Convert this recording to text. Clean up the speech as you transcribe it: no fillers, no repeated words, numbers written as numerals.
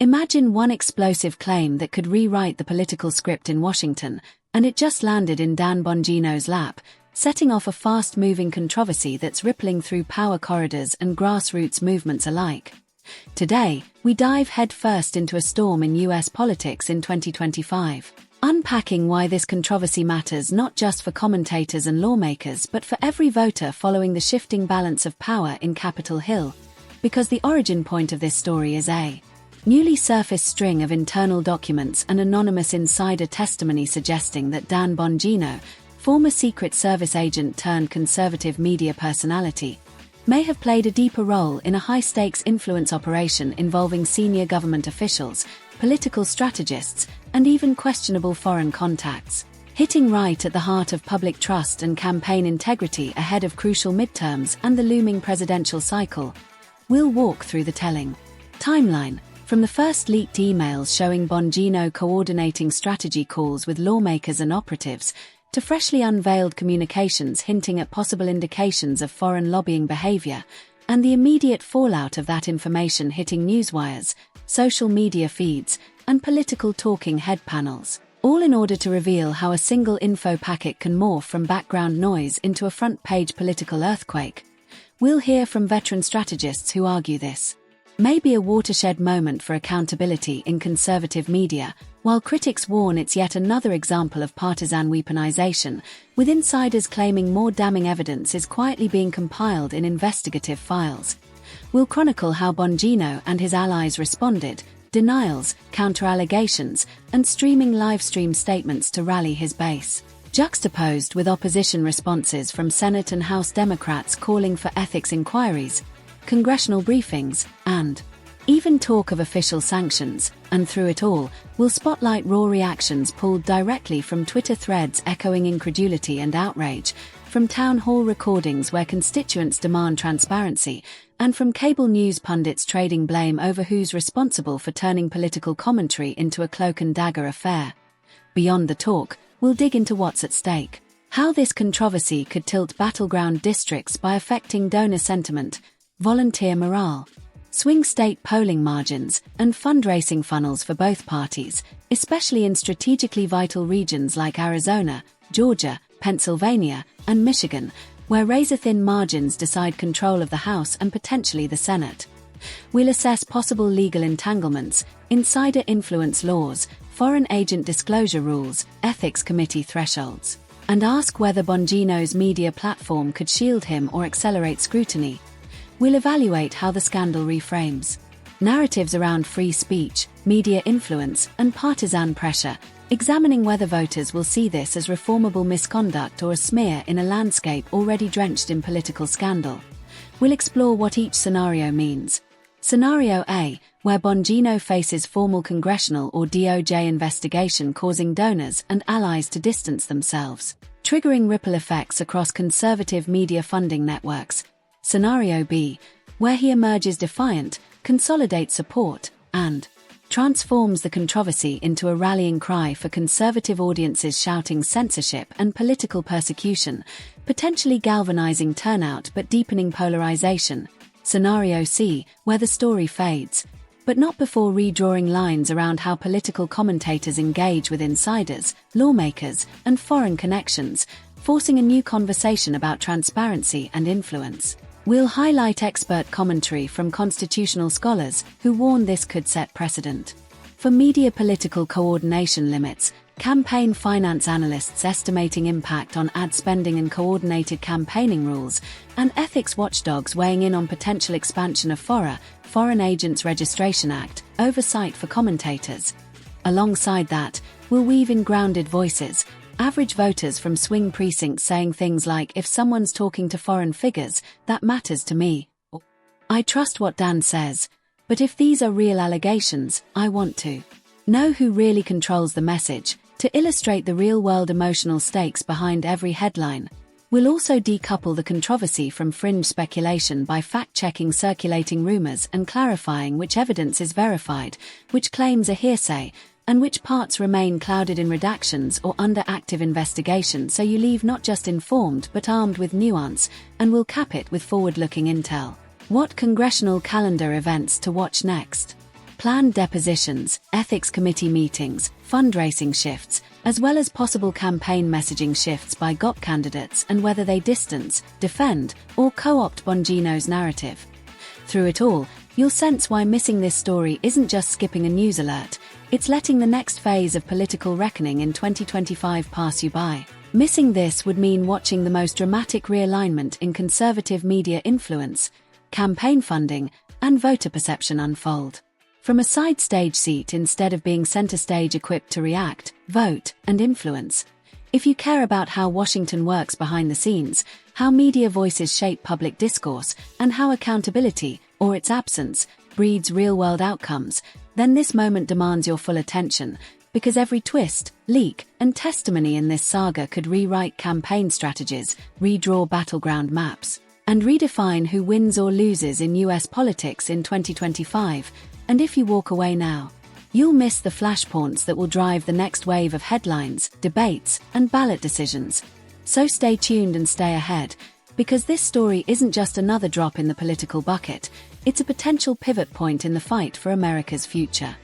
Imagine one explosive claim that could rewrite the political script in Washington, and it just landed in Dan Bongino's lap, setting off a fast-moving controversy that's rippling through power corridors and grassroots movements alike. Today, we dive headfirst into a storm in US politics in 2025, unpacking why this controversy matters not just for commentators and lawmakers but for every voter following the shifting balance of power in Capitol Hill, because the origin point of this story is a newly surfaced string of internal documents and anonymous insider testimony suggesting that Dan Bongino, former Secret Service agent turned conservative media personality, may have played a deeper role in a high-stakes influence operation involving senior government officials, political strategists, and even questionable foreign contacts, hitting right at the heart of public trust and campaign integrity ahead of crucial midterms and the looming presidential cycle. We'll walk through the telling timeline, from the first leaked emails showing Bongino coordinating strategy calls with lawmakers and operatives, to freshly unveiled communications hinting at possible indications of foreign lobbying behavior, and the immediate fallout of that information hitting newswires, social media feeds, and political talking head panels, all in order to reveal how a single info packet can morph from background noise into a front-page political earthquake. We'll hear from veteran strategists who argue this may be a watershed moment for accountability in conservative media, while critics warn it's yet another example of partisan weaponization, with insiders claiming more damning evidence is quietly being compiled in investigative files. We'll chronicle how Bongino and his allies responded, denials, counter-allegations, and streaming live-stream statements to rally his base, juxtaposed with opposition responses from Senate and House Democrats calling for ethics inquiries, congressional briefings, and even talk of official sanctions. And through it all, we'll spotlight raw reactions pulled directly from Twitter threads echoing incredulity and outrage, from town hall recordings where constituents demand transparency, and from cable news pundits trading blame over who's responsible for turning political commentary into a cloak-and-dagger affair. Beyond the talk, we'll dig into what's at stake, how this controversy could tilt battleground districts by affecting donor sentiment, volunteer morale, swing state polling margins, and fundraising funnels for both parties, especially in strategically vital regions like Arizona, Georgia, Pennsylvania, and Michigan, where razor-thin margins decide control of the House and potentially the Senate. We'll assess possible legal entanglements, insider influence laws, foreign agent disclosure rules, ethics committee thresholds, and ask whether Bongino's media platform could shield him or accelerate scrutiny. We'll evaluate how the scandal reframes narratives around free speech, media influence, and partisan pressure, examining whether voters will see this as reformable misconduct or a smear in a landscape already drenched in political scandal. We'll explore what each scenario means. Scenario A, where Bongino faces formal congressional or DOJ investigation causing donors and allies to distance themselves, triggering ripple effects across conservative media funding networks. Scenario B, where he emerges defiant, consolidates support, and transforms the controversy into a rallying cry for conservative audiences shouting censorship and political persecution, potentially galvanizing turnout but deepening polarization. Scenario C, where the story fades, but not before redrawing lines around how political commentators engage with insiders, lawmakers, and foreign connections, forcing a new conversation about transparency and influence. We'll highlight expert commentary from constitutional scholars who warn this could set precedent for media political coordination limits, campaign finance analysts estimating impact on ad spending and coordinated campaigning rules, and ethics watchdogs weighing in on potential expansion of Foreign Agents Registration Act, oversight for commentators. Alongside that, we'll weave in grounded voices, average voters from swing precincts saying things like, if someone's talking to foreign figures, that matters to me. Or, I trust what Dan says, but if these are real allegations, I want to know who really controls the message, to illustrate the real-world emotional stakes behind every headline. We'll also decouple the controversy from fringe speculation by fact-checking circulating rumors and clarifying which evidence is verified, which claims are hearsay, and which parts remain clouded in redactions or under active investigation, so you leave not just informed but armed with nuance. And we'll cap it with forward-looking intel. What congressional calendar events to watch next? planned depositions, ethics committee meetings, fundraising shifts, as well as possible campaign messaging shifts by GOP candidates and whether they distance, defend, or co-opt Bongino's narrative. Through it all, you'll sense why missing this story isn't just skipping a news alert, it's letting the next phase of political reckoning in 2025 pass you by. Missing this would mean watching the most dramatic realignment in conservative media influence, campaign funding, and voter perception unfold. From a side stage seat instead of being center stage equipped to react, vote, and influence. If you care about how Washington works behind the scenes, how media voices shape public discourse, and how accountability, or its absence, breeds real-world outcomes, then this moment demands your full attention, because every twist, leak, and testimony in this saga could rewrite campaign strategies, redraw battleground maps, and redefine who wins or loses in US politics in 2025. And if you walk away now, you'll miss the flashpoints that will drive the next wave of headlines, debates, and ballot decisions. So stay tuned and stay ahead, because this story isn't just another drop in the political bucket, it's a potential pivot point in the fight for America's future.